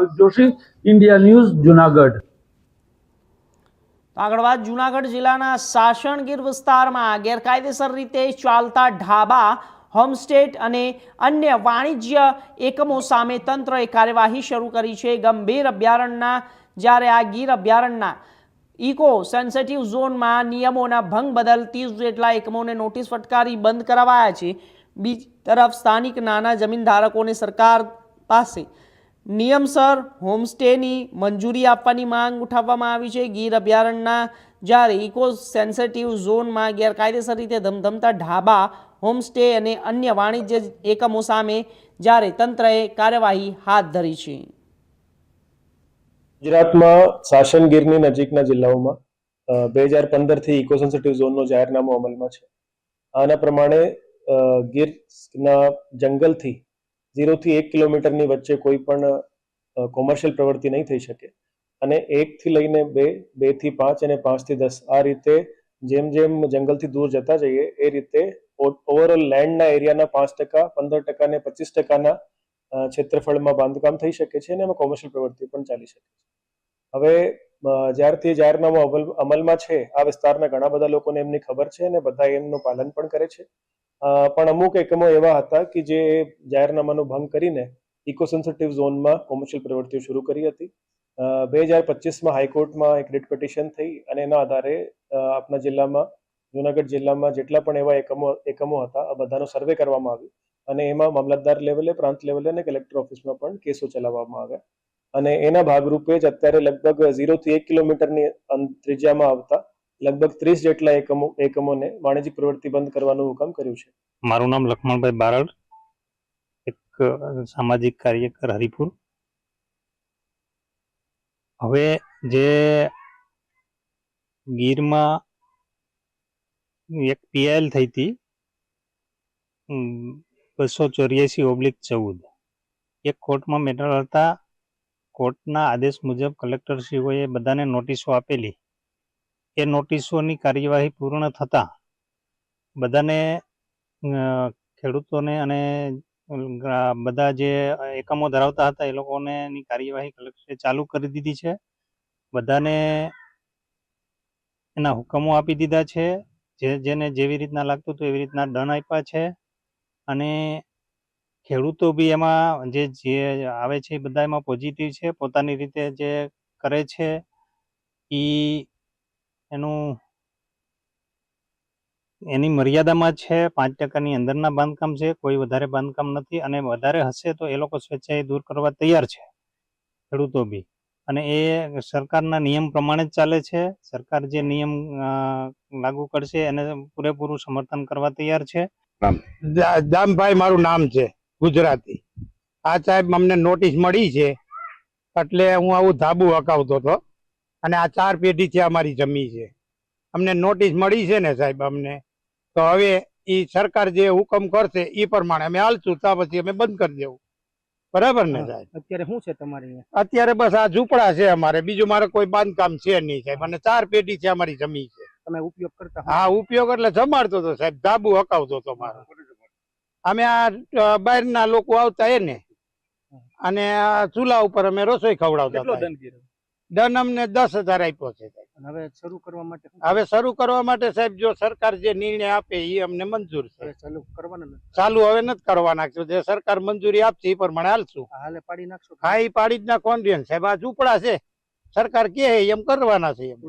ભાવિક Joshi, India news, Junagadh. આગળ વાત જૂનાગઢ જિલ્લાના સાસણગીર વિસ્તારમાં ગેરકાયદેસર રીતે ચાલતા ઢાબા, હોમસ્ટે અને અન્ય વાણિજ્ય એકમો સામે તંત્રએ કાર્યવાહી શરૂ કરી છે। ગંભીર અભયારણ્યના જ્યારે આ ગીર અભયારણ્યના ઇકો સેન્સિટિવ ઝોનમાં નિયમોના ભંગ બદલ 30 જેટલા એકમોને નોટિસ ફટકારી બંધ કરાવાયા છે। બીજી તરફ સ્થાનિક નાના જમીનધારકોને સરકાર પાસે નિયમસર હોમસ્ટેની મંજૂરી આપવાની માંગ ઉઠાવવામાં આવી છે। ગીર અભયારણ્યના જ્યારે ઇકો સેન્સિટિવ ઝોનમાં ગેરકાયદેસર રીતે ધમધમતા ઢાબા, હોમસ્ટે અને અન્ય વાણિજ્ય એકમો સામે જ્યારે તંત્રએ કાર્યવાહી હાથ ધરી છે। ગુજરાતમાં સાસણગીરની નજીકના જિલ્લાઓમાં 2015થી ઇકો સેન્સિટિવ ઝોનનો જાહેરનામું અમલમાં છે। આના પ્રમાણે ગીરના જંગલથી 0 થી 1 કિલોમીટરની વચ્ચે કોઈ પણ કોમર્શિયલ પ્રવૃત્તિ નહીં થઈ શકે અને 1 થી લઈને 2, 2 થી 5 અને 5 થી 10 આ રીતે જેમ જેમ જંગલથી દૂર જતા જઈએ એ રીતે ઓવરઓલ લેન્ડના એરિયાના 5%, 15% અને 25%ના ક્ષેત્રફળમાં બાંધકામ થઈ શકે છે અને એમાં કોમર્શિયલ પ્રવૃત્તિ પણ ચાલી શકે છે। હવે જ્યારથી જાહેરનામું અમલમાં છે આ વિસ્તારના ઘણા બધા લોકોને એમની ખબર છે અને બધા એમનું પાલન પણ કરે છે, પણ અમુક એકમો એવા હતા કે જે જાહેરનામાનો ભંગ કરીને ઇકો સેન્સિટિવ ઝોનમાં કોમર્શિયલ પ્રવૃત્તિઓ શરૂ કરી હતી। 2025માં હાઈકોર્ટમાં એક રીટ પિટિશન થઈ અને એના આધારે આપણા જિલ્લામાં, જુનાગઢ જિલ્લામાં જેટલા પણ એવા એકમો હતા આ બધાનો સર્વે કરવામાં આવ્યો અને એમાં મામલતદાર લેવલે, પ્રાંત લેવલે અને કલેક્ટર ઓફિસમાં પણ કેસો ચલાવવામાં આવ્યા અને એના ભાગરૂપે જ અત્યારે લગભગ 0 થી 1 કિલોમીટરની ત્રિજ્યામાં આવતા લગભગ 30 જેટલા એકમોને વાણિજ્યિક પ્રવૃત્તિ બંધ કરવાનું હુકમ કર્યું છે। મારું નામ લક્ષ્મણભાઈ બારડ, એક સામાજિક કાર્યકર, હરિપુર। હવે જે ગીરમાં એક પીએલ થઈ હતી 284/14 એક કોર્ટમાં મેટર હતા। કોર્ટના આદેશ મુજબ કલેક્ટરશ્રીઓએ બધાને નોટિસો આપેલી। એ નોટિસોની કાર્યવાહી પૂર્ણ થતાં બધાને ખેડૂતોને અને બધા જે એકમો ધરાવતા હતા એ લોકોને ની કાર્યવાહી કલેક્ટરે ચાલુ કરી દીધી છે। બધાને એના હુકમો આપી દીધા છે। જેને જેવી રીતના લાગતું હતું એવી રીતના દંડ આપ્યા છે અને ખેડૂતો બી એમાં જે આવે છે એ બધા એમાં પોઝિટિવ છે, પોતાની રીતે જે કરે છે એની મર્યાદામાં છે। 5%ની અંદરના બાંધકામ છે, કોઈ વધારે બાંધકામ નથી અને વધારે હશે તો એ લોકો સ્વેચ્છાએ દૂર કરવા તૈયાર છે, ખેડૂતો બી। અને એ સરકારના નિયમ પ્રમાણે જ ચાલે છે। સરકાર જે નિયમ લાગુ કરશે એને પૂરેપૂરું સમર્થન કરવા તૈયાર છે। દામભાઈ મારું નામ છે, ગુજરાતી। આ સાહેબ અમને નોટિસ મળી છે એટલે હું આવું ધાબુ હકાવતો હતો અને આ 4 પેઢીથી અમારી જમી છે। અમને નોટિસ મળી છે ને સાહેબ અમને, તો હવે એ સરકાર જે હુકમ કરશે એ પ્રમાણે અમે હાલશું, ત્યાં પછી અમે બંધ કરી દેવું, બરાબર ને સાહેબ? અત્યારે શું છે તમારે? અત્યારે બસ આ ઝૂંપડા છે અમારે, બીજું મારે કોઈ બાંધકામ છે નહીં સાહેબ અને 4 પેઢીથી અમારી જમી છે। તમે ઉપયોગ કરતા? હા, ઉપયોગ એટલે જમાડતો હતો સાહેબ, ધાબુ હકાવતો હતો મારો। અમે આ બહારના લોકો આવતા એને અને ચૂલા ઉપર અમે રસોઈ ખવડાવતા હતા। દંડ અમને 10,000 આપ્યો છે। હવે શરૂ કરવા માટે? હવે શરૂ કરવા માટે સાહેબ જો સરકાર જે નિર્ણય આપે એ અમને મંજૂર છે। ચાલુ કરવાના? ચાલુ હવે નથી કરવાના, જે સરકાર મંજૂરી આપશે એ પ્રમાણે હાલશું। હાલે પાડી નાખશો? હા, એ પાડી જ નાખવાનું સાહેબ। આ ઝૂંપડા છે, સરકાર કે એમ કરવાના છે એમ।